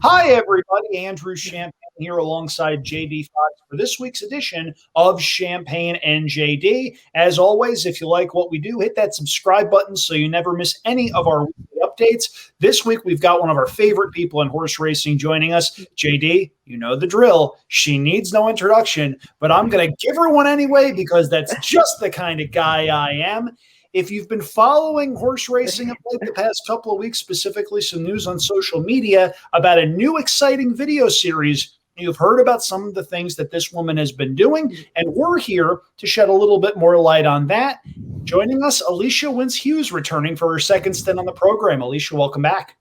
Hi, everybody. Andrew Champagne here alongside JD Fox for this week's edition of Champagne and JD. As always, if you like what we do, hit that subscribe button so you never miss any of our weekly updates. This week, we've got one of our favorite people in horse racing joining us. JD, you know the drill. She needs no introduction, but I'm going to give her one anyway because that's just the kind of guy I am. If you've been following horse racing of late the past couple of weeks, specifically some news on social media about a new exciting video series, you've heard about some of the things that this woman has been doing, and we're here to shed a little bit more light on that. Joining us, Alicia Wincze Hughes, returning for her second stint on the program. Alicia, welcome back.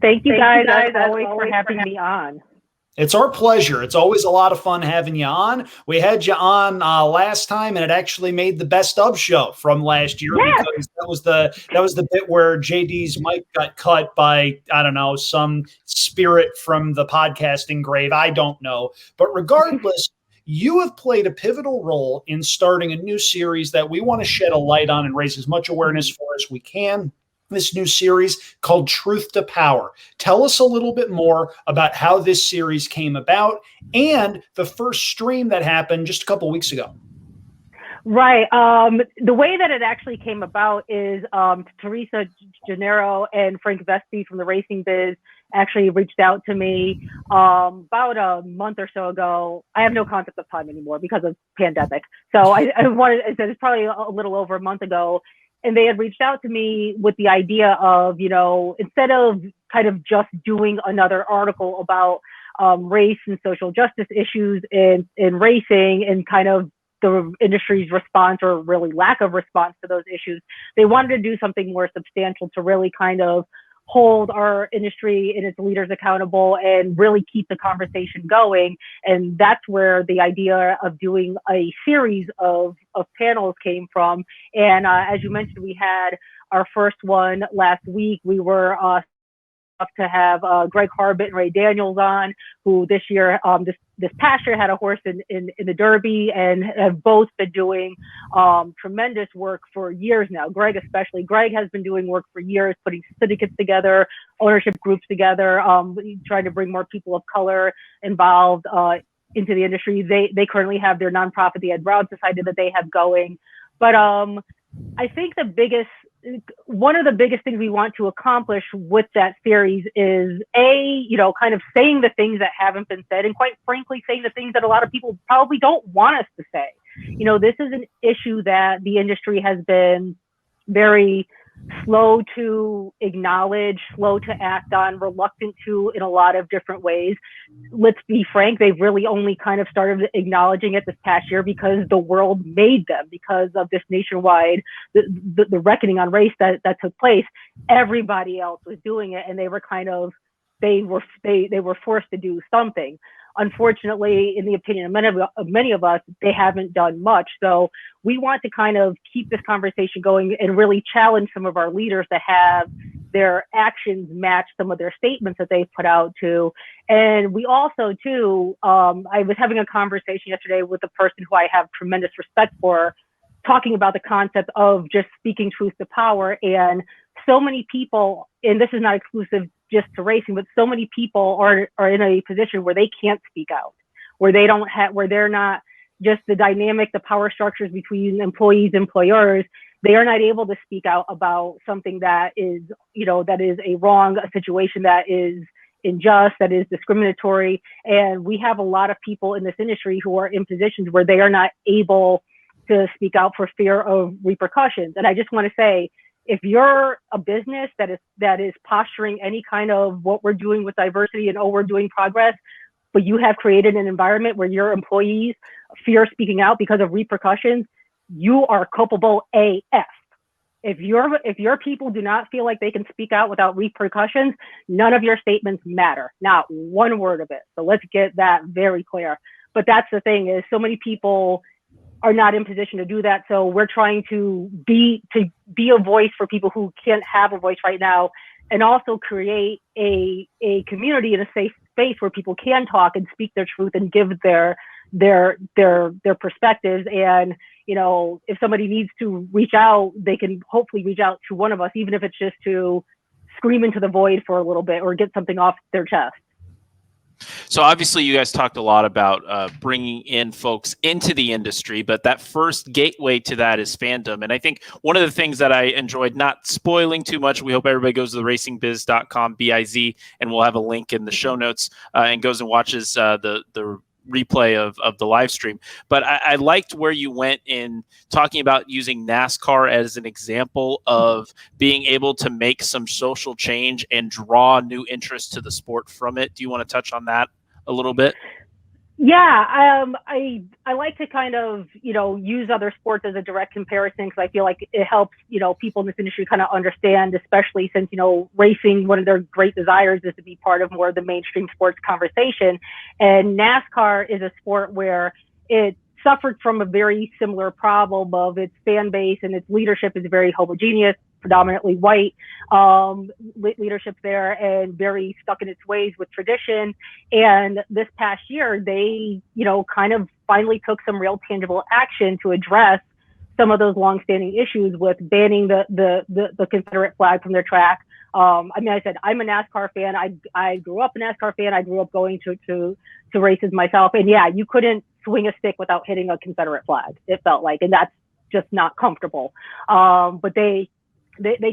Thank you guys, as always, for having me on. It's our pleasure. It's always a lot of fun having you on. We had you on last time, and it actually made the best of show from last year because that was the bit where JD's mic got cut by, I don't know, some spirit from the podcasting grave. I don't know. But regardless, you have played a pivotal role in starting a new series that we want to shed a light on and raise as much awareness for as we can. This new series called Truth to Power. Tell us a little bit more about how this series came about and the first stream that happened just a couple of weeks ago. Right. The way that it actually came about is Teresa Gennaro and Frank Vesti from the Racing Biz actually reached out to me about a month or so ago. I have no concept of time anymore because of pandemic. So I said it's probably a little over a month ago. And they had reached out to me with the idea of, instead of kind of just doing another article about race and social justice issues in racing and kind of the industry's response or really lack of response to those issues, they wanted to do something more substantial to really kind of hold our industry and its leaders accountable and really keep the conversation going. And that's where the idea of doing a series of panels came from. And as you mentioned, we had our first one last week. We were to have Greg Harbit and Ray Daniels on, who this year, this past year had a horse in the Derby and have both been doing tremendous work for years now. Greg especially. Greg has been doing work for years, putting syndicates together, ownership groups together, trying to bring more people of color involved into the industry. They currently have their nonprofit, the Ed Brown Society, that they have going. But I think one of the biggest things we want to accomplish with that series is kind of saying the things that haven't been said, and quite frankly, saying the things that a lot of people probably don't want us to say. This is an issue that the industry has been very slow to acknowledge, slow to act on, reluctant to in a lot of different ways. Let's be frank, they've really only kind of started acknowledging it this past year because the world made them, because of this nationwide, the reckoning on race that took place. Everybody else was doing it, and they were forced to do something. Unfortunately, in the opinion of many of us, they haven't done much. So we want to kind of keep this conversation going and really challenge some of our leaders to have their actions match some of their statements that they've put out too. And we also too, I was having a conversation yesterday with a person who I have tremendous respect for, talking about the concept of just speaking truth to power. And so many people, and this is not exclusive just to racing, but so many people are in a position where they can't speak out, where they're not just the dynamic, the power structures between employees, employers. They are not able to speak out about something that is, that is a situation that is unjust, that is discriminatory. And we have a lot of people in this industry who are in positions where they are not able to speak out for fear of repercussions. And I just want to say, if you're a business that is posturing any kind of what we're doing with diversity and we're doing progress, but you have created an environment where your employees fear speaking out because of repercussions, you are culpable AF. If your people do not feel like they can speak out without repercussions, none of your statements matter. Not one word of it. So let's get that very clear. But that's the thing, is so many people are not in position to do that. So we're trying to be a voice for people who can't have a voice right now, and also create a community and a safe space where people can talk and speak their truth and give their perspectives. And, if somebody needs to reach out, they can hopefully reach out to one of us, even if it's just to scream into the void for a little bit or get something off their chest. So obviously you guys talked a lot about bringing in folks into the industry, but that first gateway to that is fandom. And I think one of the things that I enjoyed, not spoiling too much, we hope everybody goes to the racingbiz.com, BIZ, and we'll have a link in the show notes and goes and watches the replay of the live stream. But I liked where you went in talking about using NASCAR as an example of being able to make some social change and draw new interest to the sport from it. Do you want to touch on that a little bit? Yeah, I like to kind of, use other sports as a direct comparison, because I feel like it helps, people in this industry kind of understand, especially since, racing, one of their great desires is to be part of more of the mainstream sports conversation. And NASCAR is a sport where it suffered from a very similar problem of its fan base, and its leadership is very homogeneous, predominantly white leadership there, and very stuck in its ways with tradition. And this past year, they, kind of finally took some real tangible action to address some of those longstanding issues with banning the Confederate flag from their track. I said, I'm a NASCAR fan. I grew up a NASCAR fan. I grew up going to races myself. And yeah, you couldn't swing a stick without hitting a Confederate flag, it felt like, and that's just not comfortable. But they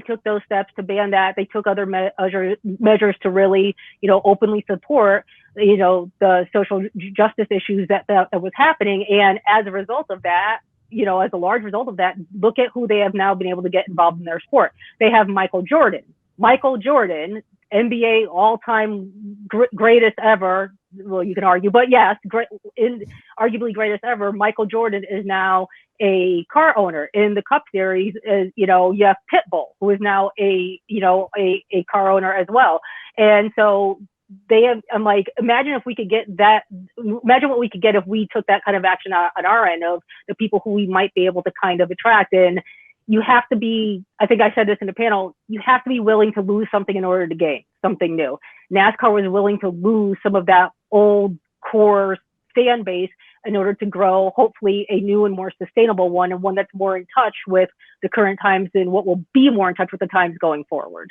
took those steps to ban that. They took other measures to really, openly support, the social justice issues that was happening. And as a result of that, as a large result of that, look at who they have now been able to get involved in their sport. They have Michael Jordan, NBA all-time greatest ever. Well, you can argue, but yes, arguably greatest ever. Michael Jordan is now a car owner in the Cup Series. You have Pitbull, who is now a car owner as well. And so I'm like, imagine if we could get that. Imagine what we could get if we took that kind of action on our end of the people who we might be able to kind of attract. And you have to be, I think I said this in the panel, you have to be willing to lose something in order to gain something new. NASCAR was willing to lose some of that old core fan base in order to grow, hopefully, a new and more sustainable one, and one that's more in touch with the current times and what will be more in touch with the times going forward.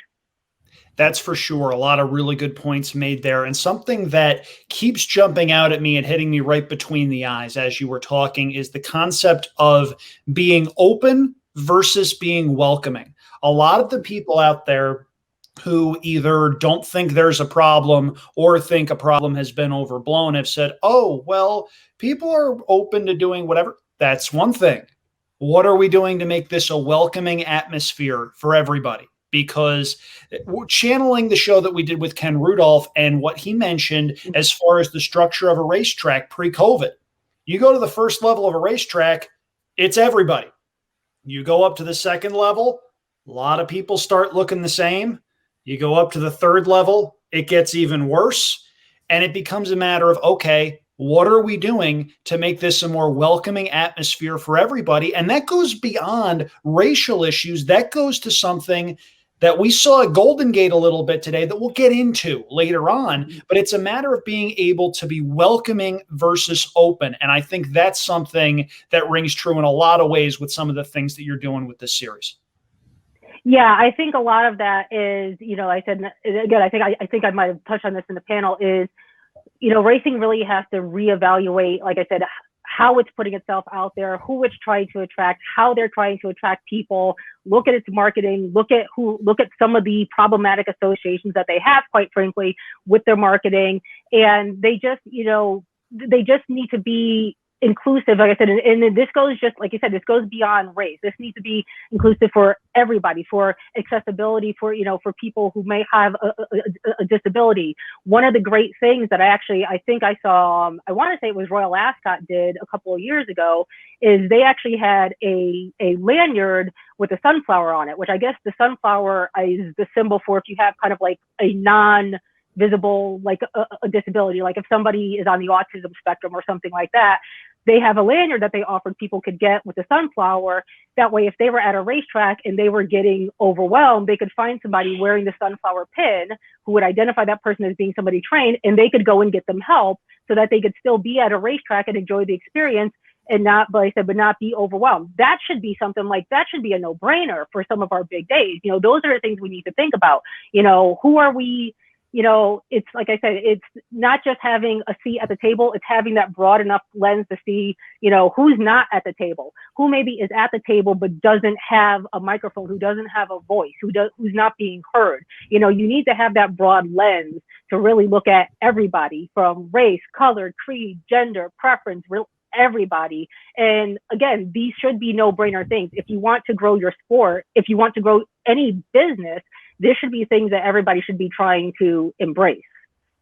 That's for sure. A lot of really good points made there. And something that keeps jumping out at me and hitting me right between the eyes as you were talking is the concept of being open versus being welcoming. A lot of the people out there who either don't think there's a problem or think a problem has been overblown have said, oh, well, people are open to doing whatever. That's one thing. What are we doing to make this a welcoming atmosphere for everybody? Because we're channeling the show that we did with Ken Rudolph and what he mentioned as far as the structure of a racetrack pre-COVID. You go to the first level of a racetrack, it's everybody. You go up to the second level, a lot of people start looking the same. You go up to the third level, it gets even worse. And it becomes a matter of, okay, what are we doing to make this a more welcoming atmosphere for everybody? And that goes beyond racial issues. That goes to something that we saw at Golden Gate a little bit today that we'll get into later on. But it's a matter of being able to be welcoming versus open. And I think that's something that rings true in a lot of ways with some of the things that you're doing with this series. Yeah, I think a lot of that is, I said, again, I think I might have touched on this in the panel is, racing really has to reevaluate, like I said, how it's putting itself out there, who it's trying to attract, how they're trying to attract people, look at its marketing, look at some of the problematic associations that they have, quite frankly, with their marketing. And they just need to be inclusive, like I said, and this goes, just like you said, this goes beyond race. This needs to be inclusive for everybody, for accessibility, for people who may have a disability. One of the great things that I think I saw, I want to say it was Royal Ascot did a couple of years ago, is they actually had a lanyard with a sunflower on it, which I guess the sunflower is the symbol for if you have kind of like a non-visible, like a disability, like if somebody is on the autism spectrum or something like that, they have a lanyard that they offered people could get with the sunflower. That way, if they were at a racetrack and they were getting overwhelmed, they could find somebody wearing the sunflower pin who would identify that person as being somebody trained, and they could go and get them help so that they could still be at a racetrack and enjoy the experience and not, like I said, but not be overwhelmed. That should be something like, that should be a no-brainer for some of our big days. Those are the things we need to think about. Who are we, it's like I said, it's not just having a seat at the table, it's having that broad enough lens to see, who's not at the table, who maybe is at the table but doesn't have a microphone, who doesn't have a voice, who's not being heard. You need to have that broad lens to really look at everybody from race, color, creed, gender, preference, everybody. And again, these should be no-brainer things. If you want to grow your sport, if you want to grow any business, this should be things that everybody should be trying to embrace,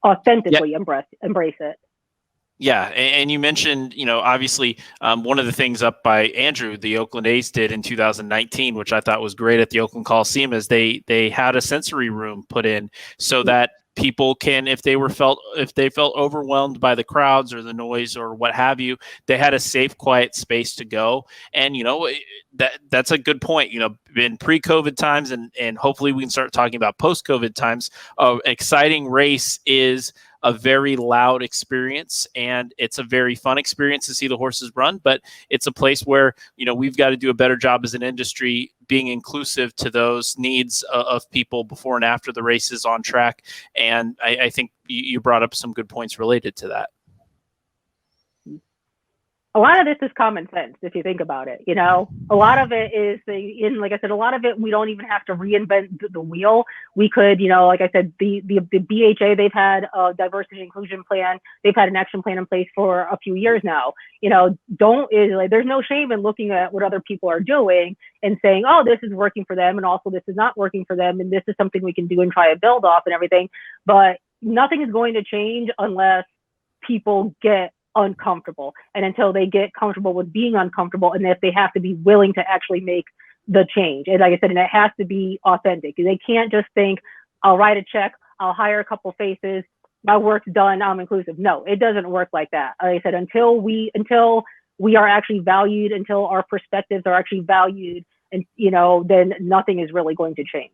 authentically embrace it. Yeah, and you mentioned, obviously, one of the things up by Andrew, the Oakland A's did in 2019, which I thought was great at the Oakland Coliseum, is they had a sensory room put in so that people can, if they felt overwhelmed by the crowds or the noise or what have you, they had a safe, quiet space to go. And that's a good point. In pre-COVID times, and hopefully we can start talking about post-COVID times. Exciting race is a very loud experience, and it's a very fun experience to see the horses run, but it's a place where, we've got to do a better job as an industry being inclusive to those needs of people before and after the race is on track. And I think you brought up some good points related to that. A lot of this is common sense if you think about it. A lot of it is, like I said, a lot of it we don't even have to reinvent the wheel. We could, like I said, the BHA, they've had a diversity and inclusion plan. They've had an action plan in place for a few years now. There's no shame in looking at what other people are doing and saying, oh, this is working for them, and also this is not working for them, and this is something we can do and try to build off and everything. But nothing is going to change unless people get uncomfortable, and until they get comfortable with being uncomfortable, and if they have to be willing to actually make the change. And like I said, and it has to be authentic. They can't just think, I'll write a check, I'll hire a couple faces, my work's done, I'm inclusive. No, it doesn't work like that. Like I said, until we are actually valued, until our perspectives are actually valued, and then nothing is really going to change.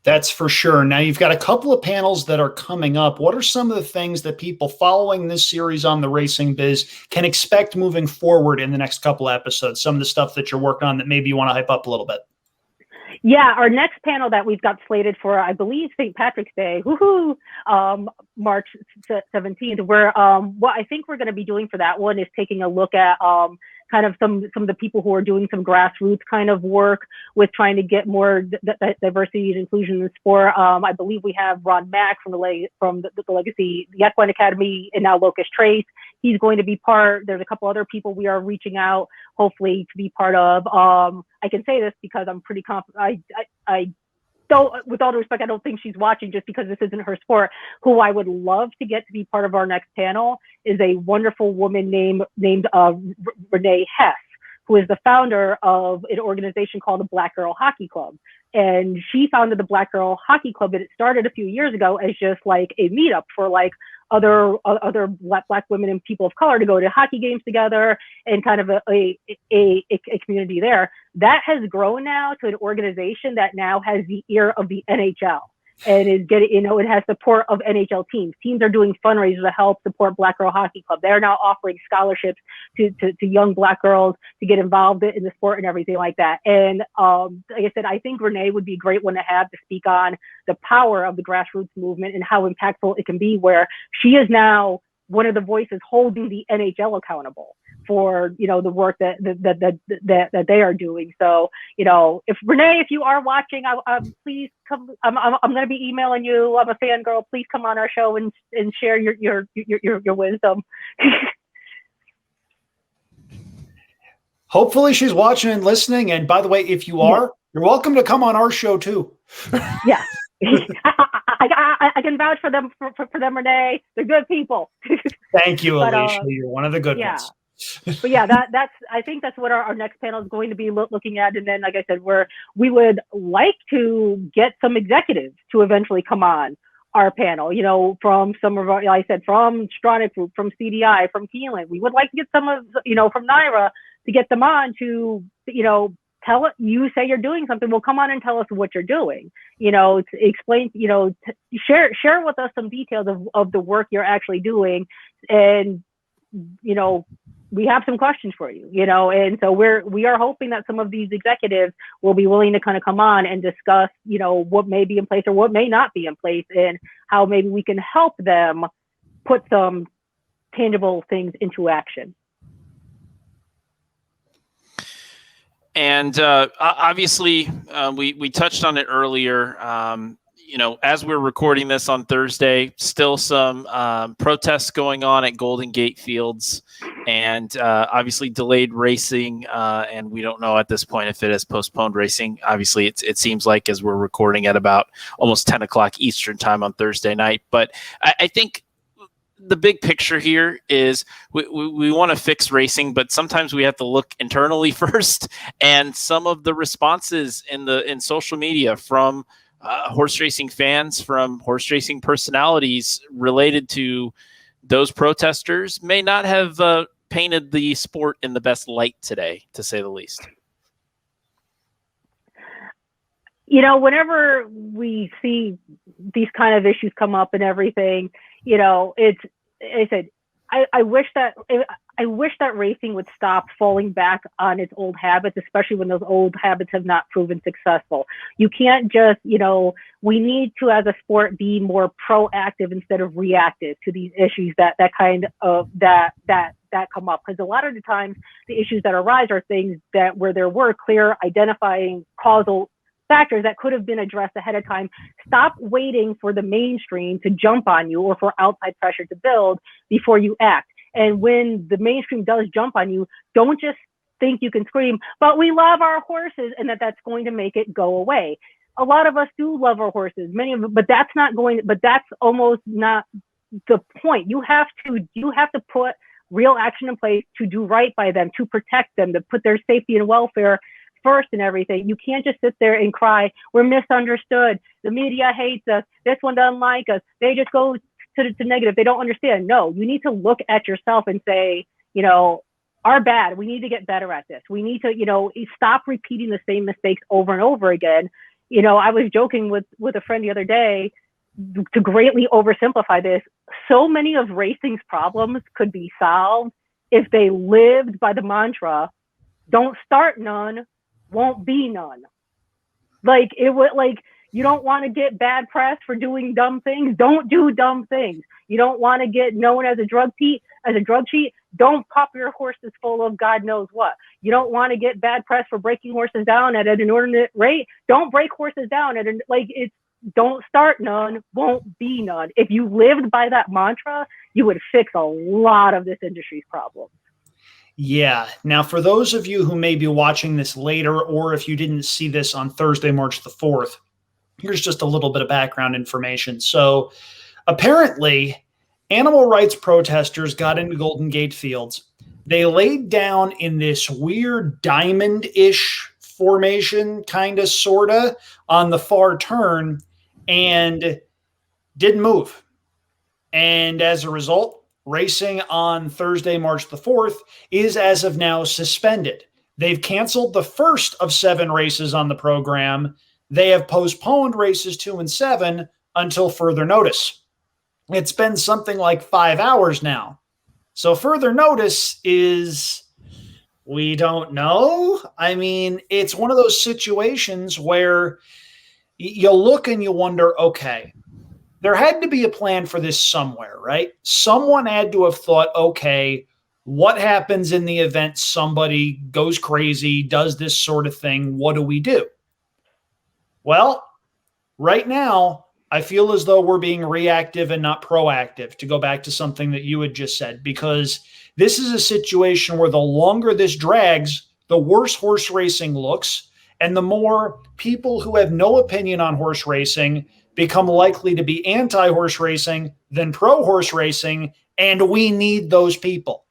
That's for sure. Now, you've got a couple of panels that are coming up. What are some of the things that people following this series on the Racing Biz can expect moving forward in the next couple of episodes? Some of the stuff that you're working on that maybe you want to hype up a little bit. Yeah, our next panel that we've got slated for, I believe, St. Patrick's Day, March 17th, where what I think we're going to be doing for that one is taking a look at kind of some of the people who are doing some grassroots kind of work with trying to get more diversity and inclusion in sport. I believe we have Ron Mack from the Legacy, the Equine Academy, and now Locust Trace. He's going to be part. There's a couple other people we are reaching out, hopefully, to be part of. I can say this because I'm pretty confident. I don't, with all due respect, I don't think she's watching just because this isn't her sport. Who I would love to get to be part of our next panel is a wonderful woman named Renee Hess, who is the founder of an organization called the Black Girl Hockey Club. And she founded the Black Girl Hockey Club, and it started a few years ago as just like a meetup for like other black women and people of color to go to hockey games together, and kind of a community there. That has grown now to an organization that now has the ear of the NHL and is getting, it has support of NHL teams. Teams are doing fundraisers to help support Black Girl Hockey Club. They're now offering scholarships to young Black girls to get involved in the sport and everything like that. And like I said, I think Renee would be a great one to have to speak on the power of the grassroots movement and how impactful it can be, where she is now one of the voices holding the NHL accountable for the work that they are doing. So if Renee, if you are watching, please come. I'm going to be emailing you. I'm a fangirl. Please come on our show and share your wisdom. Hopefully she's watching and listening. And by the way, if you are, you're welcome to come on our show too. Yeah. I can vouch for them, for them, Renee. They're good people. Thank you, Alicia. You're one of the good ones. But yeah, I think that's what our next panel is going to be looking at. And then, like I said, we would like to get some executives to eventually come on our panel, from some of our, like I said, from Stronach Group, from CDI, from Keelan. We would like to get some of, from NTRA to get them on to, tell it, you say you're doing something, well, come on and tell us what you're doing, to explain, share with us some details of the work you're actually doing. And, we have some questions for you, and so we are hoping that some of these executives will be willing to kind of come on and discuss, what may be in place or what may not be in place, and how maybe we can help them put some tangible things into action. And obviously, we touched on it earlier. As we're recording this on Thursday, still some protests going on at Golden Gate Fields, and obviously delayed racing. And we don't know at this point if it has postponed racing. Obviously, it seems like, as we're recording at about almost 10 o'clock Eastern time on Thursday night. But I think the big picture here is we want to fix racing, but sometimes we have to look internally first. And some of the responses in social media from horse racing fans, from horse racing personalities related to those protesters may not have painted the sport in the best light today, to say the least. Whenever we see these kind of issues come up and everything, I wish that racing would stop falling back on its old habits, especially when those old habits have not proven successful. You can't just, we need to, as a sport, be more proactive instead of reactive to these issues that come up. Because a lot of the times the issues that arise are things that where there were clear identifying causal factors that could have been addressed ahead of time. Stop waiting for the mainstream to jump on you or for outside pressure to build before you act. And when the mainstream does jump on you, don't just think you can scream, but we love our horses, and that's going to make it go away. A lot of us do love our horses, many of them, but that's almost not the point. You have to put real action in place to do right by them, to protect them, to put their safety and welfare first and everything. You can't just sit there and cry, we're misunderstood, the media hates us, this one doesn't like us, they just go to negative, they don't understand. No, you need to look at yourself and say, our bad, we need to get better at this. We need to, stop repeating the same mistakes over and over again. I was joking with a friend the other day, to greatly oversimplify this, so many of racing's problems could be solved if they lived by the mantra, don't start none, won't be none. You don't want to get bad press for doing dumb things, don't do dumb things. You don't want to get known as a drug cheat, don't pop your horses full of God knows what. You don't want to get bad press for breaking horses down at an inordinate rate, don't break horses down it's don't start none, won't be none. If you lived by that mantra, you would fix a lot of this industry's problems. Yeah. Now, for those of you who may be watching this later, or if you didn't see this on Thursday, March the 4th, here's just a little bit of background information. So apparently, animal rights protesters got into Golden Gate Fields. They laid down in this weird diamond-ish formation, kind of, sort of, on the far turn, and didn't move. And as a result, racing on Thursday, March the 4th is, as of now, suspended. They've canceled the first of 7 races on the program. They have postponed races 2 and 7 until further notice. It's been something like 5 hours now. So further notice is, we don't know. I mean, it's one of those situations where you look and you wonder, okay, there had to be a plan for this somewhere, right? Someone had to have thought, okay, what happens in the event somebody goes crazy, does this sort of thing? What do we do? Well, right now, I feel as though we're being reactive and not proactive, to go back to something that you had just said, because this is a situation where the longer this drags, the worse horse racing looks, and the more people who have no opinion on horse racing become likely to be anti-horse racing than pro-horse racing, and we need those people.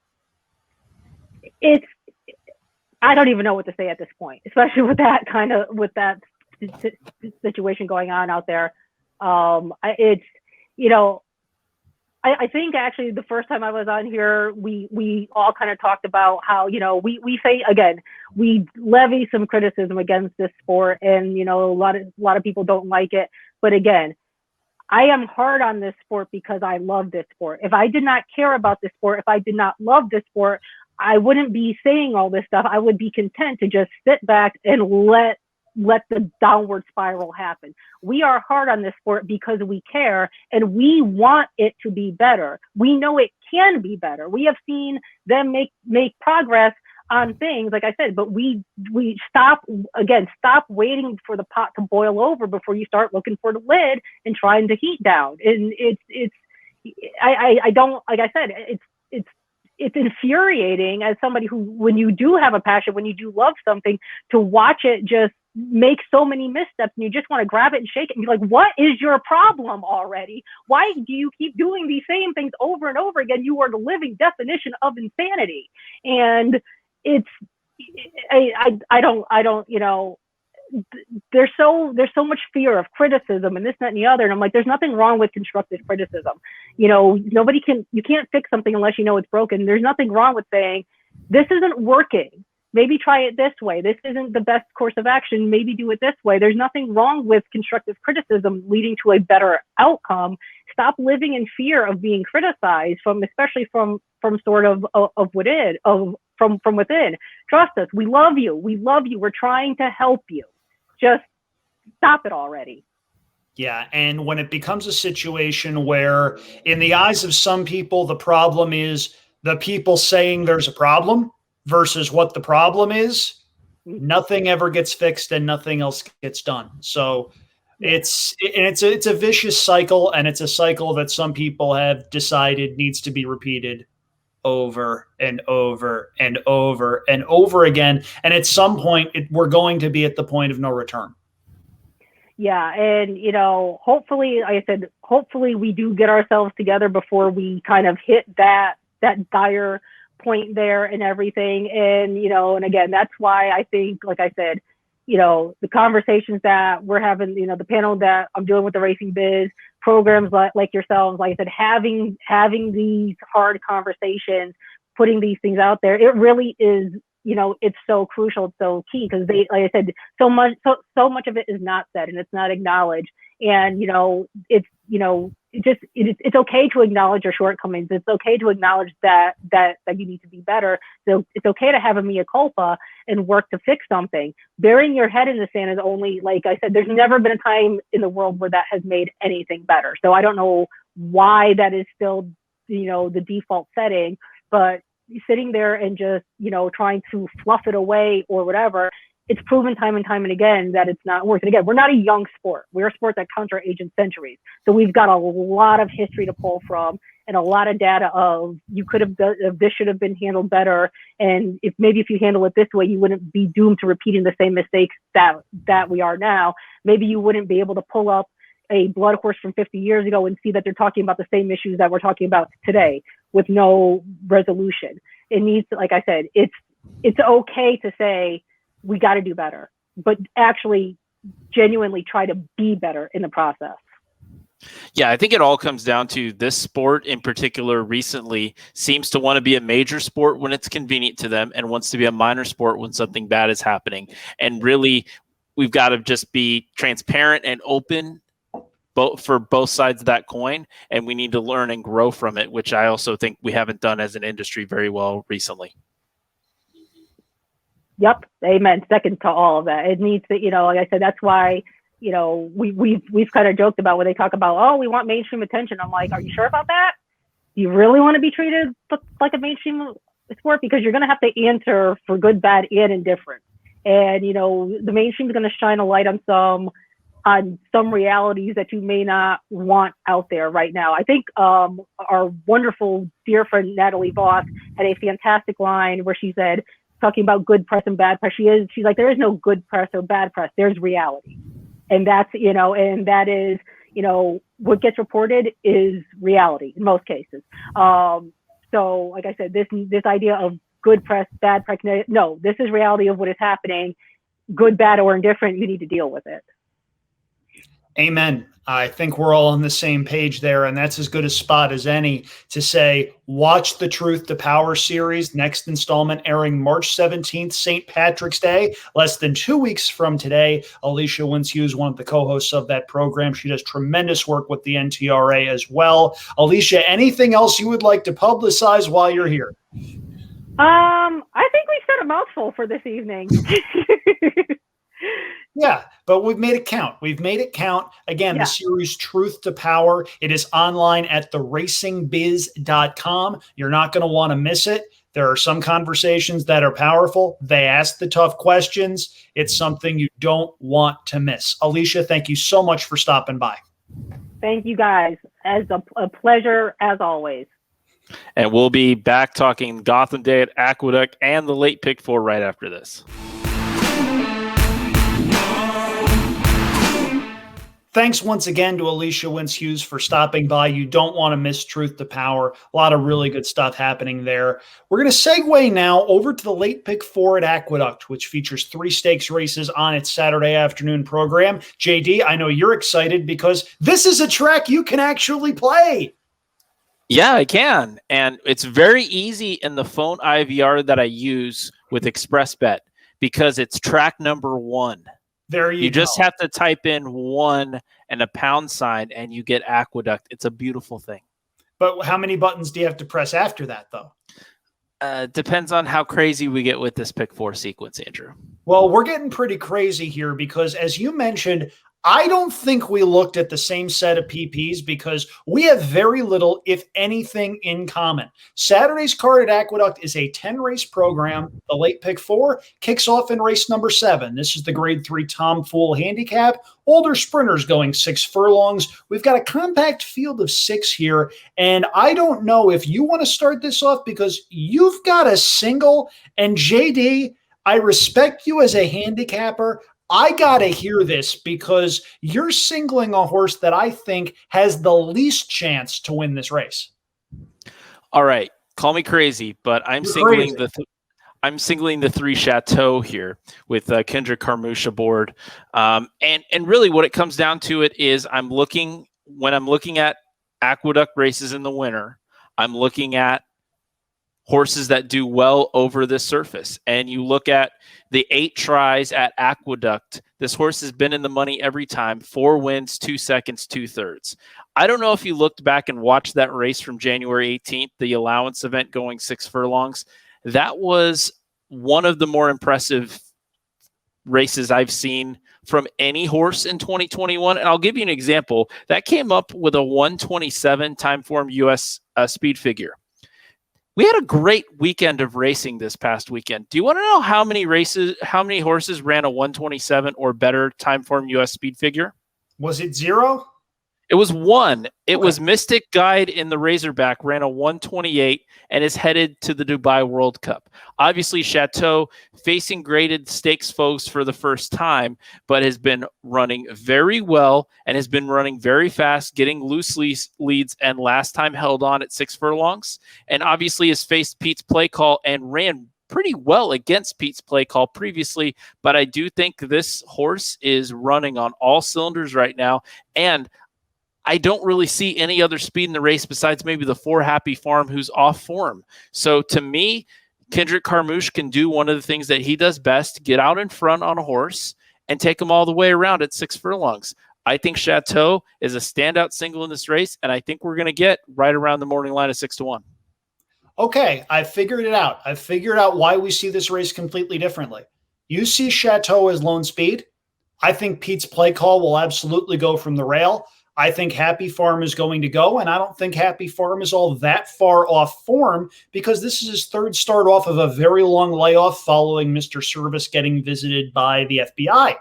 I don't even know what to say at this point, especially with that situation going on out there. I think actually the first time I was on here, we all kind of talked about how, we say, again, we levy some criticism against this sport, and, a lot of people don't like it. But again, I am hard on this sport because I love this sport. If I did not care about this sport, if I did not love this sport, I wouldn't be saying all this stuff. I would be content to just sit back and let the downward spiral happen. We are hard on this sport because we care and we want it to be better. We know it can be better. We have seen them make progress on things, like I said, but we stop waiting for the pot to boil over before you start looking for the lid and trying to heat down. And I don't, like I said, it's infuriating as somebody who, when you do have a passion, when you do love something, to watch it just make so many missteps and you just want to grab it and shake it and be like, what is your problem already? Why do you keep doing these same things over and over again? You are the living definition of insanity. And it's, I don't, you know, there's so much fear of criticism and this, that, and the other. And I'm like, there's nothing wrong with constructive criticism. You know, you can't fix something unless you know it's broken. There's nothing wrong with saying, this isn't working. Maybe try it this way. This isn't the best course of action. Maybe do it this way. There's nothing wrong with constructive criticism leading to a better outcome. Stop living in fear of being criticized especially from sort of within, from within. Trust us. We love you. We love you. We're trying to help you. Just stop it already. Yeah, and when it becomes a situation where, in the eyes of some people, the problem is the people saying there's a problem versus what the problem is, nothing ever gets fixed and nothing else gets done. So it's a vicious cycle, and it's a cycle that some people have decided needs to be repeated over and over and over and over again. And at some point, we're going to be at the point of no return. Yeah. And, you know, hopefully, like I said, hopefully we do get ourselves together before we kind of hit that dire point there and everything. And, you know, and again, that's why I think, like I said, you know, the conversations that we're having, you know, the panel that I'm doing with the Racing Biz, programs like yourselves, like I said, having these hard conversations, putting these things out there, it really is, you know, it's so crucial, it's so key, because they, like I said, so much of it is not said and it's not acknowledged. And, you know, it's, you know, it's okay to acknowledge your shortcomings. It's okay to acknowledge that you need to be better. So it's okay to have a mea culpa and work to fix something. Burying your head in the sand is only, like I said, there's never been a time in the world where that has made anything better. So I don't know why that is still, you know, the default setting, but sitting there and just, you know, trying to fluff it away or whatever, it's proven time and time and again that it's not worth it. Again, we're not a young sport. We're a sport that counts our age in centuries. So we've got a lot of history to pull from and a lot of data of this should have been handled better. And if you handle it this way, you wouldn't be doomed to repeating the same mistakes that we are now. Maybe you wouldn't be able to pull up a blood horse from 50 years ago and see that they're talking about the same issues that we're talking about today with no resolution. It needs to, like I said, it's okay to say, we got to do better, but actually genuinely try to be better in the process. Yeah, I think it all comes down to this sport in particular recently seems to want to be a major sport when it's convenient to them and wants to be a minor sport when something bad is happening. And really, we've got to just be transparent and open for both sides of that coin. And we need to learn and grow from it, which I also think we haven't done as an industry very well recently. Yep. Amen. Second to all of that. It needs to, you know, like I said, that's why, you know, we've kind of joked about when they talk about, oh, we want mainstream attention. I'm like, are you sure about that? Do you really want to be treated like a mainstream sport? Because you're going to have to answer for good, bad, and indifferent. And, you know, the mainstream is going to shine a light on some realities that you may not want out there right now. I think our wonderful dear friend Natalie Voss had a fantastic line where she said, talking about good press and bad press, she's like, there is no good press or bad press, there's reality. And that's, you know, and that is, you know, what gets reported is reality in most cases. So like I said, this idea of good press, bad press, no, this is reality of what is happening. Good, bad, or indifferent, you need to deal with it. Amen. I think we're all on the same page there, and that's as good a spot as any to say, watch the Truth to Power series, next installment airing March 17th, St. Patrick's Day, less than 2 weeks from today. Alicia Wincze Hughes, one of the co-hosts of that program. She does tremendous work with the NTRA as well. Alicia, anything else you would like to publicize while you're here? I think we said a mouthful for this evening. Yeah, but we've made it count. We've made it count. Again, the series Truth to Power. It is online at theracingbiz.com. You're not going to want to miss it. There are some conversations that are powerful. They ask the tough questions. It's something you don't want to miss. Alicia, thank you so much for stopping by. Thank you, guys. As a pleasure, as always. And we'll be back talking Gotham Day at Aqueduct and the late pick 4 right after this. Thanks once again to Alicia Wincze Hughes for stopping by. You don't want to miss Truth to Power. A lot of really good stuff happening there. We're going to segue now over to the late pick 4 at Aqueduct, which features 3 stakes races on its Saturday afternoon program. JD, I know you're excited because this is a track you can actually play. Yeah, I can. And it's very easy in the phone IVR that I use with ExpressBet because it's track number 1. There you go. Just have to type in 1 and a pound sign and you get Aqueduct. It's a beautiful thing. But how many buttons do you have to press after that, though? Depends on how crazy we get with this pick 4 sequence, Andrew. Well, we're getting pretty crazy here because, as you mentioned, I don't think we looked at the same set of PPs because we have very little, if anything, in common. Saturday's card at Aqueduct is a 10-race program. The late pick 4 kicks off in race number 7. This is the grade 3 Tom Fool handicap. Older sprinters going 6 furlongs. We've got a compact field of 6 here, and I don't know if you want to start this off because you've got a single, and JD, I respect you as a handicapper. I got to hear this because you're singling a horse that I think has the least chance to win this race. All right. Call me crazy, but I'm singling the 3 Chateau here with Kendrick Carmouche aboard. And really what it comes down to it is when I'm looking at Aqueduct races in the winter, I'm looking at horses that do well over this surface. And you look at the 8 tries at Aqueduct. This horse has been in the money every time. 4 wins, 2 seconds, 2/3. I don't know if you looked back and watched that race from January 18th, the allowance event going 6 furlongs. That was one of the more impressive races I've seen from any horse in 2021. And I'll give you an example. That came up with a 127 time form US speed figure. We had a great weekend of racing this past weekend. Do you want to know how many horses ran a 127 or better time form US speed figure? Was it 0? It was 1. It was Mystic Guide in the Razorback, ran a 128 and is headed to the Dubai World Cup. Obviously, Chateau facing graded stakes foes for the first time, but has been running very well and has been running very fast, getting loose leads, and last time held on at 6 furlongs. And obviously has faced Pete's play call and ran pretty well against Pete's play call previously, but I do think this horse is running on all cylinders right now, and I don't really see any other speed in the race besides maybe the 4 Happy Farm who's off form. So to me, Kendrick Carmouche can do one of the things that he does best, get out in front on a horse and take him all the way around at 6 furlongs. I think Chateau is a standout single in this race, and I think we're going to get right around the morning line of 6-1. Okay, I figured it out. I figured out why we see this race completely differently. You see Chateau as lone speed. I think Pete's play call will absolutely go from the rail. I think Happy Farm is going to go, and I don't think Happy Farm is all that far off form because this is his 3rd start off of a very long layoff following Mr. Service getting visited by the FBI.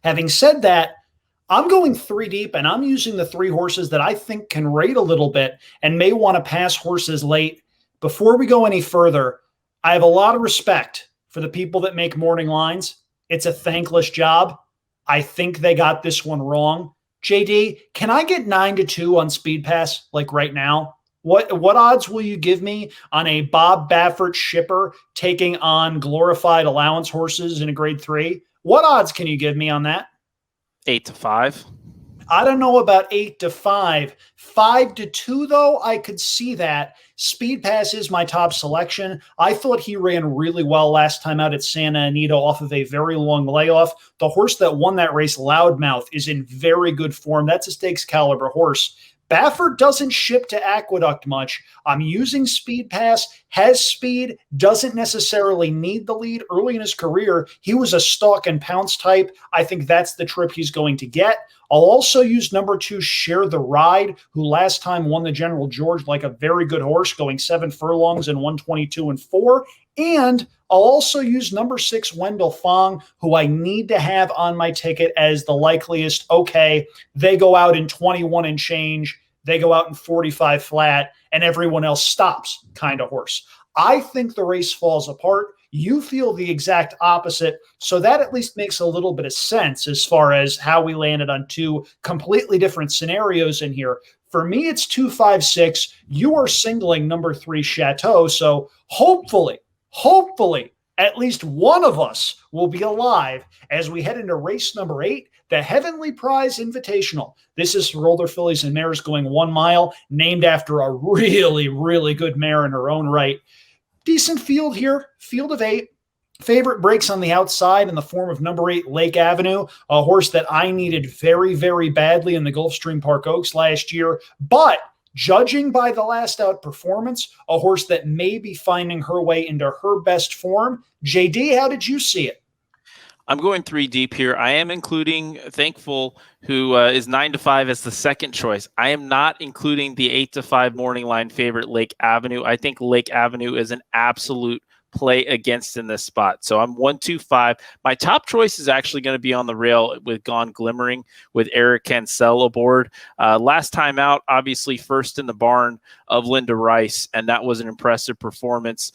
Having said that, I'm going 3 deep, and I'm using the 3 horses that I think can rate a little bit and may want to pass horses late. Before we go any further, I have a lot of respect for the people that make morning lines. It's a thankless job. I think they got this one wrong. JD, can I get 9-2 on Speed Pass like right now? What odds will you give me on a Bob Baffert shipper taking on glorified allowance horses in a grade 3? What odds can you give me on that? 8-5. I don't know about 8-5. 5-2, though, I could see that. Speed Pass is my top selection. I thought he ran really well last time out at Santa Anita off of a very long layoff. The horse that won that race, Loudmouth, is in very good form. That's a stakes caliber horse. Baffert doesn't ship to Aqueduct much. I'm using Speed Pass, has speed, doesn't necessarily need the lead. Early in his career, he was a stalk and pounce type. I think that's the trip he's going to get. I'll also use number 2, Share the Ride, who last time won the General George like a very good horse, going 7 furlongs in 122 and 4. And I'll also use number 6, Wendell Fong, who I need to have on my ticket as the likeliest. Okay, they go out in 21 and change. They go out in 45 flat, and everyone else stops kind of horse. I think the race falls apart. You feel the exact opposite. So that at least makes a little bit of sense as far as how we landed on 2 completely different scenarios in here. For me, it's 2, 5, 6. You are singling number 3, Chateau. So hopefully, at least one of us will be alive as we head into race number 8, the Heavenly Prize Invitational. This is for older fillies and mares going 1 mile, named after a really, really good mare in her own right. Decent field here, field of 8. Favorite breaks on the outside in the form of number 8, Lake Avenue, a horse that I needed very, very badly in the Gulfstream Park Oaks last year. But judging by the last out performance, a horse that may be finding her way into her best form. JD, how did you see it? I'm going 3 deep here. I am including Thankful, who is 9 to 5 as the second choice. I am not including the 8 to 5 morning line favorite, Lake Avenue. I think Lake Avenue is an absolute play against in this spot. So I'm 1, 2, 5. My top choice is actually going to be on the rail with Gone Glimmering with Eric Cancel aboard. Last time out, obviously first in the barn of Linda Rice, and that was an impressive performance.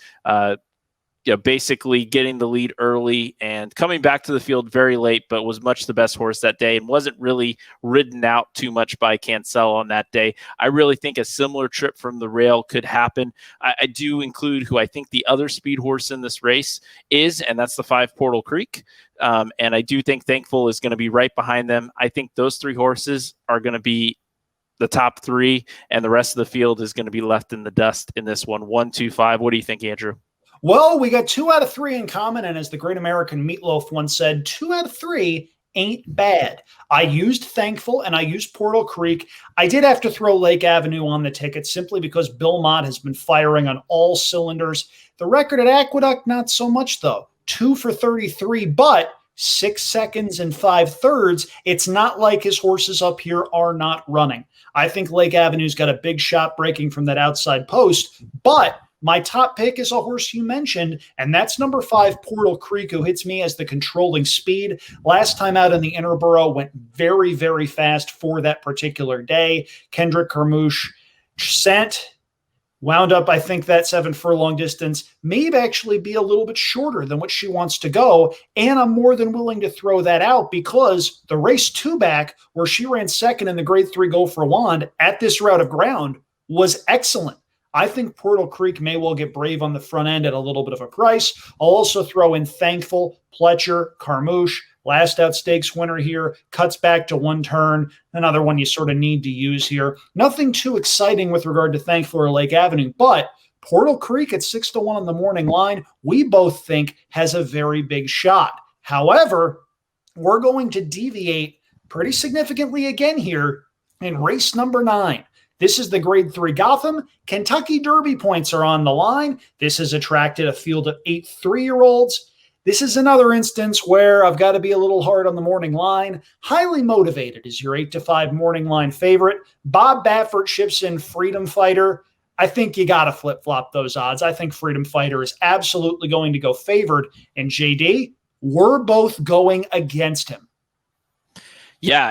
Basically getting the lead early and coming back to the field very late, but was much the best horse that day and wasn't really ridden out too much by Cancel on that day. I really think a similar trip from the rail could happen. I do include who I think the other speed horse in this race is, and that's the 5 Portal Creek. And I do think Thankful is going to be right behind them. I think those 3 horses are going to be the top 3, and the rest of the field is going to be left in the dust in this one. 1, 2, 5. What do you think, Andrew? Well, we got 2 out of 3 in common, and as the great American Meatloaf once said, 2 out of 3 ain't bad. I used Thankful and I used Portal Creek. I did have to throw Lake Avenue on the ticket simply because Bill Mott has been firing on all cylinders. The record at Aqueduct, not so much though. 2 for 33, but 6 seconds and 5 thirds. It's not like his horses up here are not running. I think Lake Avenue's got a big shot breaking from that outside post, but my top pick is a horse you mentioned, and that's number 5, Portal Creek, who hits me as the controlling speed. Last time out in the Interborough, went very, very fast for that particular day. Kendrick Carmouche sent, wound up, I think that 7 furlong distance may actually be a little bit shorter than what she wants to go, and I'm more than willing to throw that out because the race 2 back, where she ran second in the Grade 3 Go for Wand at this route of ground, was excellent. I think Portal Creek may well get brave on the front end at a little bit of a price. I'll also throw in Thankful, Pletcher, Carmouche, last out stakes winner here, cuts back to 1 turn, another one you sort of need to use here. Nothing too exciting with regard to Thankful or Lake Avenue, but Portal Creek at 6 to 1 on the morning line, we both think has a very big shot. However, we're going to deviate pretty significantly again here in race number 9. This is the Grade 3 Gotham. Kentucky Derby points are on the line. This has attracted a field of 8 3-year-olds. This is another instance where I've got to be a little hard on the morning line. Highly Motivated is your 8 to 5 morning line favorite. Bob Baffert ships in Freedom Fighter. I think you got to flip-flop those odds. I think Freedom Fighter is absolutely going to go favored. And JD, we're both going against him. Yeah,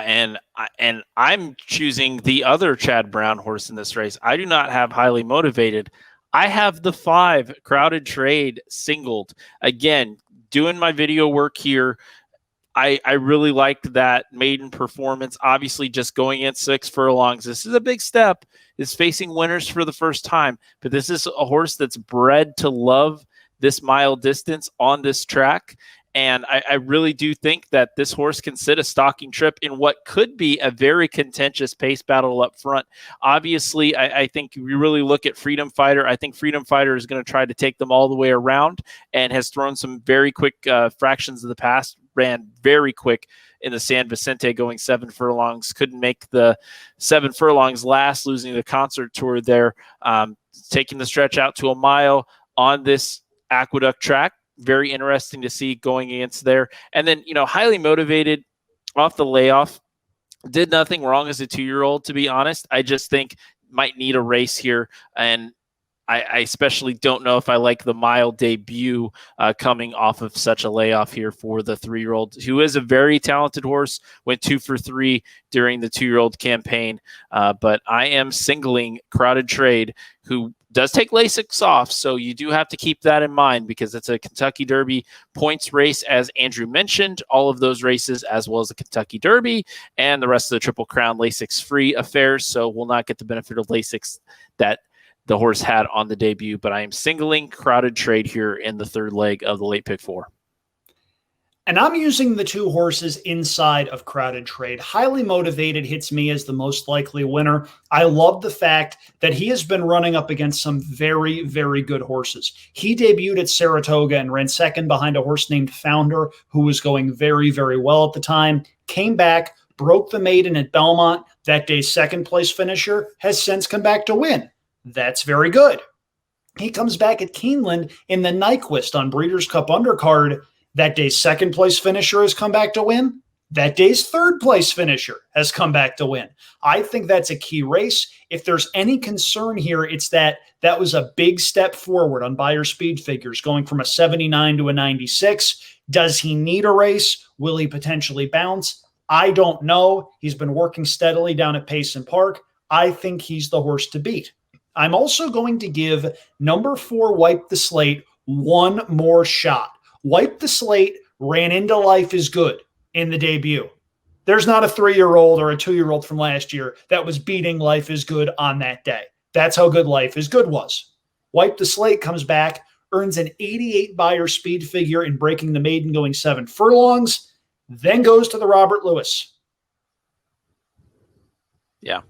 and I'm choosing the other Chad Brown horse in this race. I do not have Highly Motivated. I have the 5 Crowded Trade singled. Again, doing my video work here, I really liked that maiden performance. Obviously, just going at 6 furlongs. This is a big step. It's facing winners for the first time. But this is a horse that's bred to love this mile distance on this track. And I really do think that this horse can sit a stalking trip in what could be a very contentious pace battle up front. Obviously, I think we really look at Freedom Fighter. I think Freedom Fighter is going to try to take them all the way around and has thrown some very quick fractions of the past ran very quick in the San Vicente, going 7 furlongs. Couldn't make the 7 furlongs last, losing the concert tour there. Taking the stretch out to a mile on this Aqueduct track. Very interesting to see going against there. And then, highly motivated off the layoff. Did nothing wrong as a 2-year-old, to be honest. I just think might need a race here. And I especially don't know if I like the mile debut coming off of such a layoff here for the 3-year-old, who is a very talented horse, went 2 for 3 during the 2-year-old campaign. But I am singling Crowded Trade, who does take Lasix off, so you do have to keep that in mind because it's a Kentucky Derby points race, as Andrew mentioned. All of those races, as well as the Kentucky Derby and the rest of the Triple Crown Lasix-free affairs, so we'll not get the benefit of Lasix that the horse had on the debut, but I am singling Crowded Trade here in the third leg of the late pick 4. And I'm using the 2 horses inside of Crowded Trade. Highly Motivated hits me as the most likely winner. I love the fact that he has been running up against some very, very good horses. He debuted at Saratoga and ran second behind a horse named Founder, who was going very, very well at the time. Came back, broke the maiden at Belmont. That day's second place finisher has since come back to win. That's very good. He comes back at Keeneland in the Nyquist on Breeders' Cup undercard. That day's second place finisher has come back to win. That day's third place finisher has come back to win. I think that's a key race. If there's any concern here, it's that was a big step forward on buyer speed figures, going from a 79 to a 96. Does he need a race? Will he potentially bounce? I don't know. He's been working steadily down at Payson Park. I think he's the horse to beat. I'm also going to give number 4, Wipe the Slate, one more shot. Wipe the Slate ran into Life is Good in the debut. There's not a 3-year-old or a 2-year-old from last year that was beating Life is Good on that day. That's how good Life is Good was. Wipe the Slate comes back, earns an 88 buyer speed figure in breaking the maiden, going 7 furlongs, then goes to the Robert Lewis. Yeah.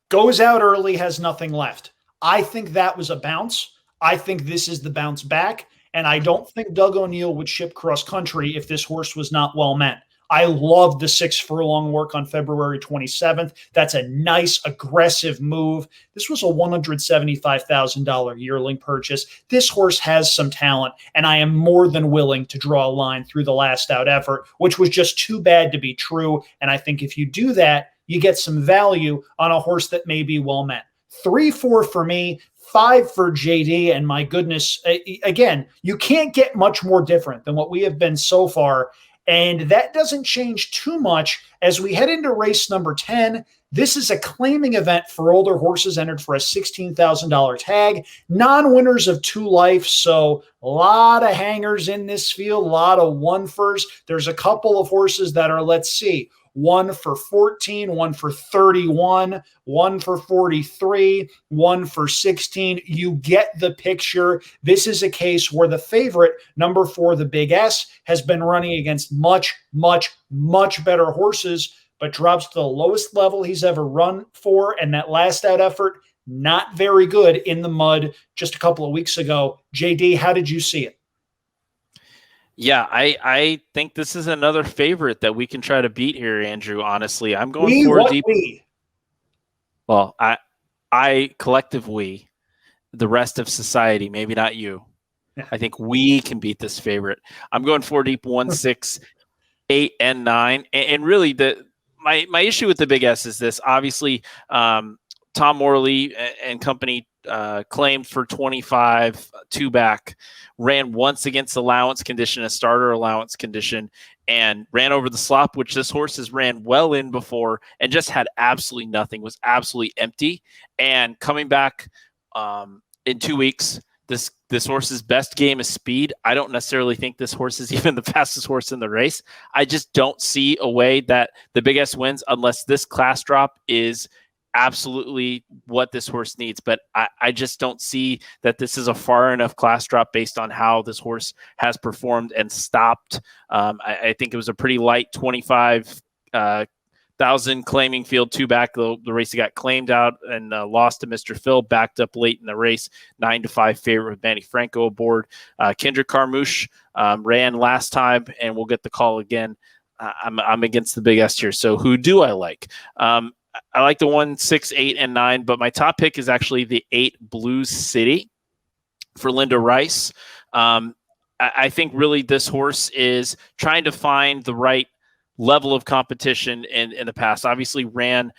Goes out early, has nothing left. I think that was a bounce. I think this is the bounce back. And I don't think Doug O'Neill would ship cross country if this horse was not well met. I love the 6 furlong work on February 27th. That's a nice, aggressive move. This was a $175,000 yearling purchase. This horse has some talent, and I am more than willing to draw a line through the last out effort, which was just too bad to be true. And I think if you do that, you get some value on a horse that may be well met. 3-4 for me, 5 for JD, and my goodness, again, you can't get much more different than what we have been so far, and that doesn't change too much as we head into race number 10. This is a claiming event for older horses entered for a $16,000 tag, non-winners of 2 life, so a lot of hangers in this field, a lot of 1-fers. There's a couple of horses that are, let's see, 1 for 14, 1 for 31, 1 for 43, 1 for 16. You get the picture. This is a case where the favorite, number 4, the Big S, has been running against much, much, much better horses, but drops to the lowest level he's ever run for. And that last out effort, not very good in the mud just a couple of weeks ago. JD, how did you see it? Yeah, I think this is another favorite that we can try to beat here, Andrew. Honestly, I'm going for deep. Well, I collective we, the rest of society, maybe not you. Yeah. I think we can beat this favorite. I'm going 4 deep, 1, 6, 8, and 9. And really, my issue with the Big S is this. Obviously, Tom Morley and company claimed for 25 2 back, ran once against allowance condition, a starter allowance condition, and ran over the slop, which this horse has ran well in before, and just had absolutely nothing, was absolutely empty. And coming back in 2 weeks, this horse's best game is speed. I don't necessarily think this horse is even the fastest horse in the race. I just don't see a way that the Big S wins unless this class drop is absolutely what this horse needs. But I just don't see that this is a far enough class drop based on how this horse has performed and stopped. I think it was a pretty light 25 1,000 claiming field, 2 back. The race got claimed out and lost to Mr. Phil, backed up late in the race, 9-5 favorite with Manny Franco aboard. Kendrick Carmouche ran last time, and we'll get the call again. I'm against the Big S here. So who do I like? I like the 1, 6, 8, and 9, but my top pick is actually the 8 Blues City for Linda Rice. I think really this horse is trying to find the right level of competition in the past. Obviously ran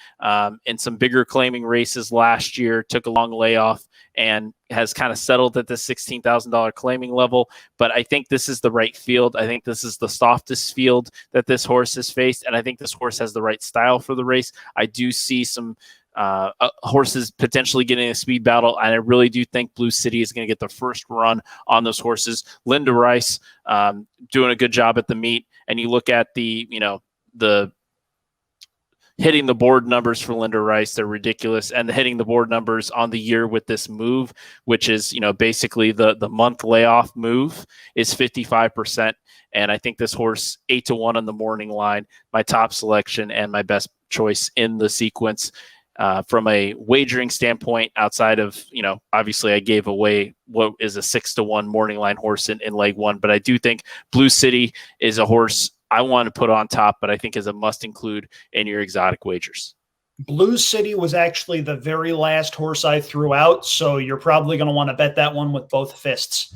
in some bigger claiming races last year, took a long layoff, and has kind of settled at the $16,000 claiming level. But I think this is the right field. I think this is the softest field that this horse has faced, and I think this horse has the right style for the race. I do see some horses potentially getting a speed battle, and I really do think Blue City is going to get the first run on those horses. Linda Rice doing a good job at the meet, and you look at the hitting the board numbers for Linda Rice, they're ridiculous, and hitting the board numbers on the year with this move, which is basically the month layoff move, is 55%. And I think this horse 8-1 on the morning line, my top selection and my best choice in the sequence. From a wagering standpoint, outside of, obviously I gave away what is a 6-1 morning line horse in leg 1, but I do think Blue City is a horse I want to put on top, but I think is a must include in your exotic wagers. Blue City was actually the very last horse I threw out, so you're probably going to want to bet that one with both fists.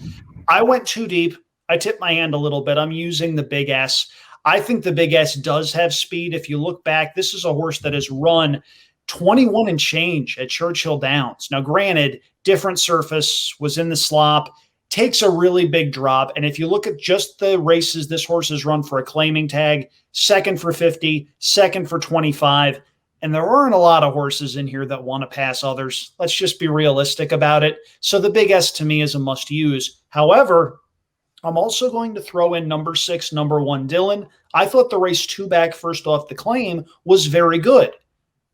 I went too deep. I tipped my hand a little bit. I'm using the Big S. I think the Big S does have speed. If you look back, this is a horse that has run 21 and change at Churchill Downs. Now, granted, different surface, was in the slop, takes a really big drop. And if you look at just the races this horse has run for a claiming tag, second for 50, second for 25. And there aren't a lot of horses in here that want to pass others. Let's just be realistic about it. So the Big S to me is a must use. However, I'm also going to throw in number 6, number 1, Dylan. I thought the race 2 back first off the claim was very good.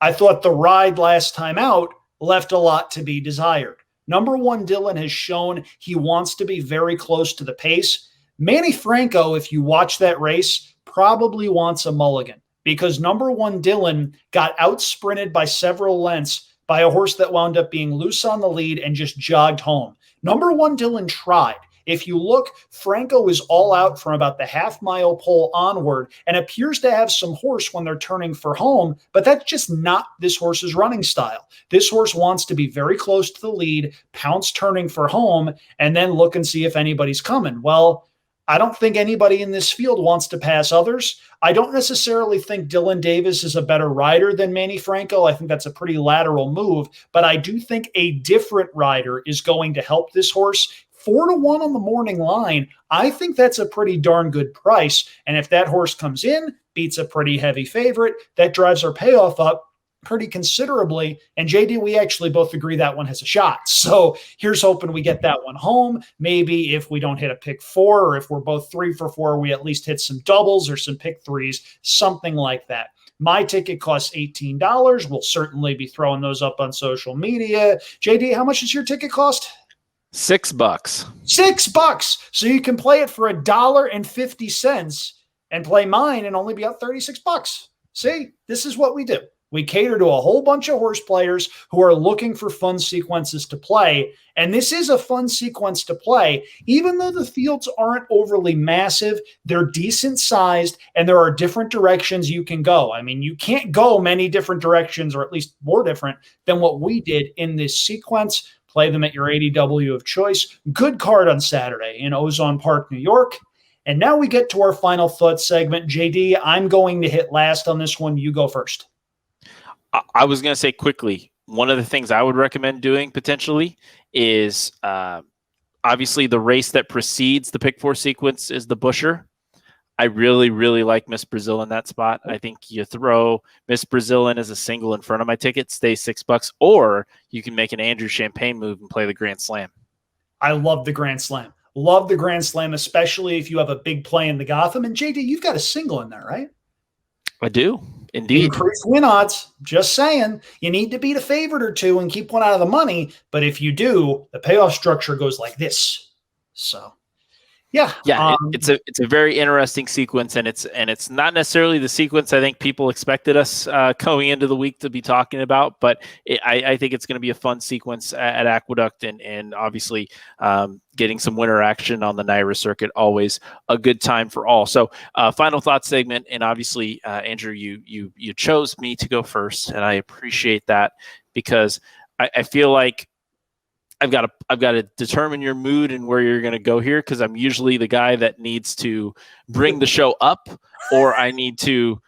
I thought the ride last time out left a lot to be desired. Number 1, Dylan, has shown he wants to be very close to the pace. Manny Franco, if you watch that race, probably wants a mulligan because number 1, Dylan, got out-sprinted by several lengths by a horse that wound up being loose on the lead and just jogged home. Number 1, Dylan tried. If you look, Franco is all out from about the half-mile pole onward and appears to have some horse when they're turning for home, but that's just not this horse's running style. This horse wants to be very close to the lead, pounce turning for home, and then look and see if anybody's coming. Well, I don't think anybody in this field wants to pass others. I don't necessarily think Dylan Davis is a better rider than Manny Franco. I think that's a pretty lateral move, but I do think a different rider is going to help this horse. 4-1 on the morning line, I think that's a pretty darn good price. And if that horse comes in, beats a pretty heavy favorite, that drives our payoff up pretty considerably. And JD, we actually both agree that one has a shot. So here's hoping we get that one home. Maybe if we don't hit a pick 4, or if we're both 3 for 4, we at least hit some doubles or some pick 3s, something like that. My ticket costs $18. We'll certainly be throwing those up on social media. JD, how much does your ticket cost? $6. $6. So you can play it for $1.50 and play mine and only be out $36. See, this is what we do. We cater to a whole bunch of horse players who are looking for fun sequences to play. And this is a fun sequence to play. Even though the fields aren't overly massive, they're decent sized and there are different directions you can go. I mean, you can't go many different directions, or at least more different than what we did in this sequence. Play them at your ADW of choice. Good card on Saturday in Ozone Park, New York. And now we get to our final thought segment. JD, I'm going to hit last on this one. You go first. I was going to say quickly, one of the things I would recommend doing potentially is obviously the race that precedes the pick 4 sequence is the Busher. I really, really like Miss Brazil in that spot. I think you throw Miss Brazil in as a single in front of my ticket, stay $6, or you can make an Andrew Champagne move and play the Grand Slam. I love the Grand Slam. Love the Grand Slam, especially if you have a big play in the Gotham. And JD, you've got a single in there, right? I do, indeed. Increased win odds. Just saying. You need to beat a favorite or two and keep one out of the money. But if you do, the payoff structure goes like this. So Yeah. Yeah, it's a very interesting sequence, and it's not necessarily the sequence I think people expected us going into the week to be talking about, but I think it's going to be a fun sequence at Aqueduct, and obviously getting some winter action on the NIRA circuit, always a good time for all. So final thoughts segment, and obviously Andrew, you chose me to go first, and I appreciate that because I feel like I've got to determine your mood and where you're going to go here, because I'm usually the guy that needs to bring the show up, or I need to,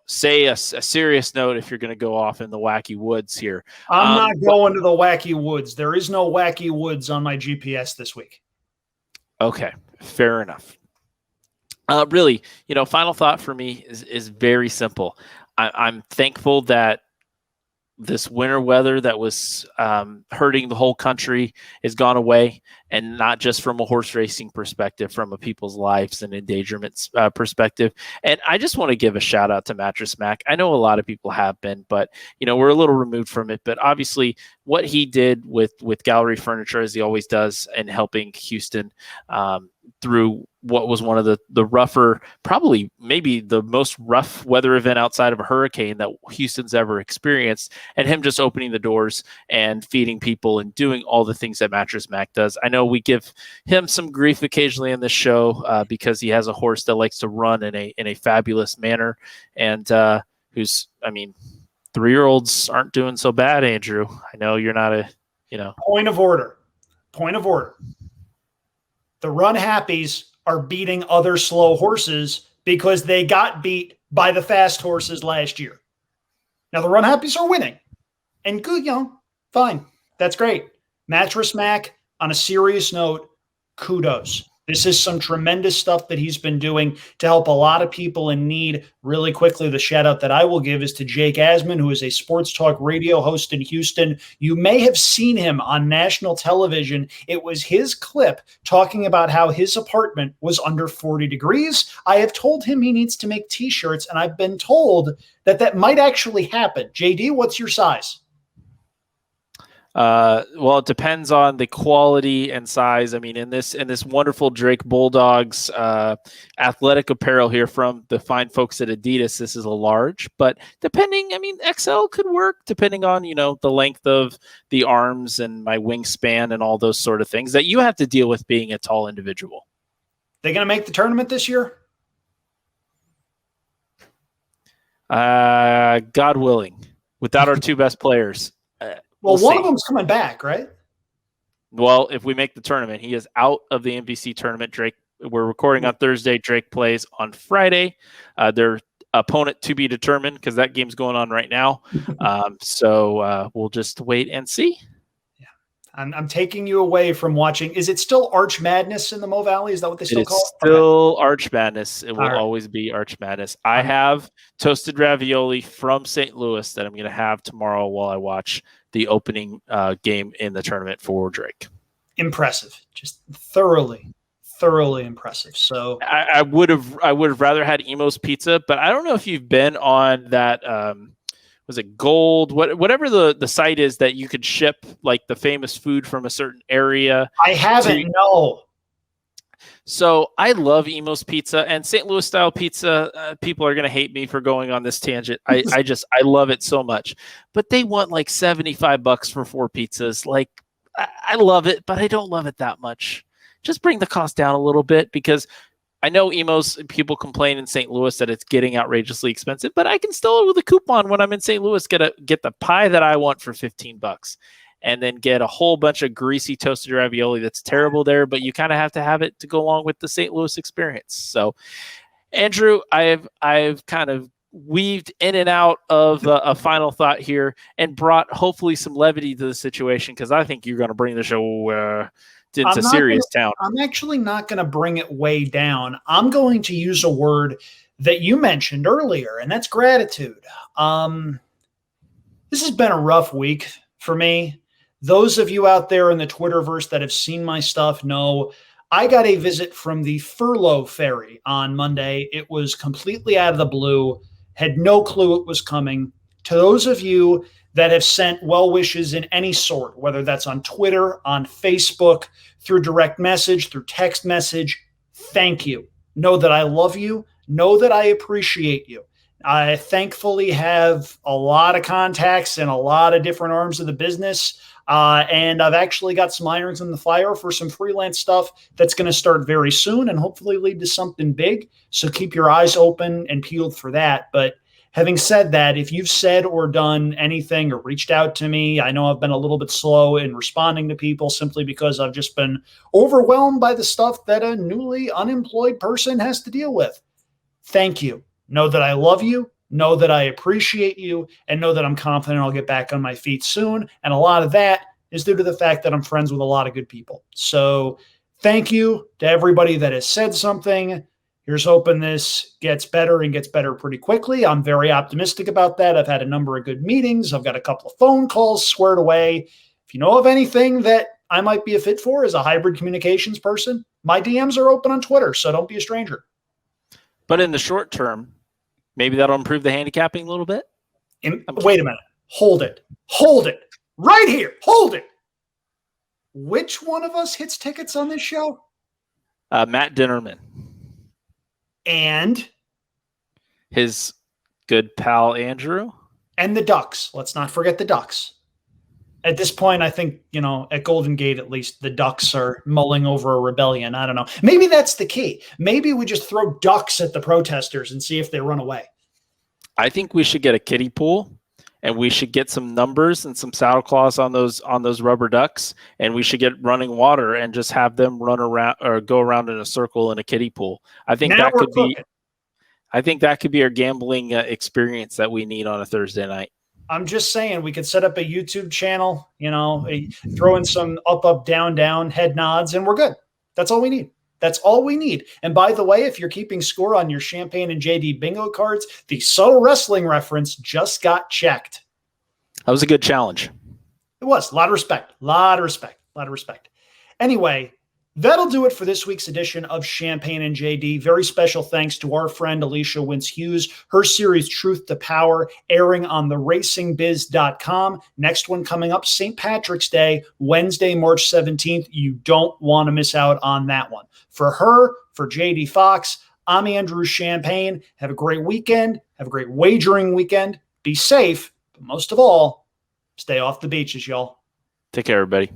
say a serious note if you're going to go off in the wacky woods here. I'm not going to the wacky woods. There is no wacky woods on my GPS this week. Okay, fair enough. Really, final thought for me is very simple. I'm thankful that this winter weather that was hurting the whole country has gone away, and not just from a horse racing perspective, from a people's lives and endangerment perspective. And I just want to give a shout out to Mattress Mac. I know a lot of people have been, but we're a little removed from it. But obviously, what he did with Gallery Furniture, as he always does, and helping Houston through what was one of the rougher, probably maybe the most rough weather event outside of a hurricane that Houston's ever experienced, and him just opening the doors and feeding people and doing all the things that Mattress Mac does. I know we give him some grief occasionally in this show because he has a horse that likes to run in a fabulous manner, and who's, 3-year-olds aren't doing so bad, Andrew. I know you're not Point of order. The Run Happies are beating other slow horses because they got beat by the fast horses last year. Now the Run Happies are winning, and good, fine. That's great. Mattress Mac, on a serious note, kudos. This is some tremendous stuff that he's been doing to help a lot of people in need. Really quickly, the shout out that I will give is to Jake Asman, who is a sports talk radio host in Houston. You may have seen him on national television. It was his clip talking about how his apartment was under 40 degrees. I have told him he needs to make t-shirts, and I've been told that might actually happen. JD, what's your size? Well, it depends on the quality and size. In this wonderful Drake Bulldogs athletic apparel here from the fine folks at Adidas, this is a large, but depending, XL could work depending on, the length of the arms and my wingspan and all those sort of things that you have to deal with being a tall individual. They going to make the tournament this year? God willing, without our two best players. Well, one of them's coming back, right? Well, if we make the tournament, he is out of the MVC tournament. Drake, we're recording on Thursday. Drake plays on Friday. Their opponent to be determined, because that game's going on right now. So we'll just wait and see. Yeah, I'm taking you away from watching. Is it still Arch Madness in the Mo Valley? Is that what they still call it? It's still Arch Madness. It will always be Arch Madness. I have toasted ravioli from St. Louis that I'm going to have tomorrow while I watch the opening game in the tournament for Drake. Impressive. Just thoroughly impressive. So I would have rather had Emo's Pizza, but I don't know if you've been on that was it Gold, whatever the site is that you could ship like the famous food from a certain area. I haven't, no. So I love Emo's Pizza and St. Louis style pizza. People are going to hate me for going on this tangent. I love it so much, but they want like $75 for 4 pizzas. Like I love it, but I don't love it that much. Just bring the cost down a little bit, because I know Emo's, people complain in St. Louis that it's getting outrageously expensive, but I can still, with a coupon when I'm in St. Louis, get the pie that I want for $15. And then get a whole bunch of greasy toasted ravioli that's terrible there, but you kind of have to have it to go along with the St. Louis experience. So, Andrew, I've kind of weaved in and out of a final thought here and brought hopefully some levity to the situation, because I think you're going to bring the show into serious town. I'm actually not going to bring it way down. I'm going to use a word that you mentioned earlier, and that's gratitude. This has been a rough week for me. Those of you out there in the Twitterverse that have seen my stuff know I got a visit from the furlough ferry on Monday. It was completely out of the blue, had no clue it was coming. To those of you that have sent well wishes in any sort, whether that's on Twitter, on Facebook, through direct message, through text message, thank you. Know that I love you. Know that I appreciate you. I thankfully have a lot of contacts in a lot of different arms of the business. And I've actually got some irons in the fire for some freelance stuff that's going to start very soon and hopefully lead to something big. So keep your eyes open and peeled for that. But having said that, if you've said or done anything or reached out to me, I know I've been a little bit slow in responding to people simply because I've just been overwhelmed by the stuff that a newly unemployed person has to deal with. Thank you. Know that I love you, know that I appreciate you, and know that I'm confident I'll get back on my feet soon. And a lot of that is due to the fact that I'm friends with a lot of good people. So thank you to everybody that has said something. Here's hoping this gets better and gets better pretty quickly. I'm very optimistic about that. I've had a number of good meetings. I've got a couple of phone calls squared away. If you know of anything that I might be a fit for as a hybrid communications person, my DMs are open on Twitter, so don't be a stranger. But in the short term, maybe that'll improve the handicapping a little bit. Wait a minute. Hold it. Hold it. Right here. Hold it. Which one of us hits tickets on this show? Matt Dinnerman. And? His good pal, Andrew. And the Ducks. Let's not forget the Ducks. At this point, I think, at Golden Gate, at least, the Ducks are mulling over a rebellion. I don't know. Maybe that's the key. Maybe we just throw ducks at the protesters and see if they run away. I think we should get a kiddie pool, and we should get some numbers and some saddle cloths on those rubber ducks, and we should get running water and just have them run around or go around in a circle in a kiddie pool. I think that could be. I think that could be our gambling experience that we need on a Thursday night. I'm just saying we could set up a YouTube channel, throw in some up, down, down, head nods, and we're good. That's all we need. That's all we need. And by the way, if you're keeping score on your Champagne and JD bingo cards, the subtle wrestling reference just got checked. That was a good challenge. It was. A lot of respect. Anyway, that'll do it for this week's edition of Champagne and JD. Very special thanks to our friend Alicia Wincze Hughes, her series Truth to Power, airing on theracingbiz.com. Next one coming up, St. Patrick's Day, Wednesday, March 17th. You don't want to miss out on that one. For her, for JD Fox, I'm Andrew Champagne. Have a great weekend. Have a great wagering weekend. Be safe, but most of all, stay off the beaches, y'all. Take care, everybody.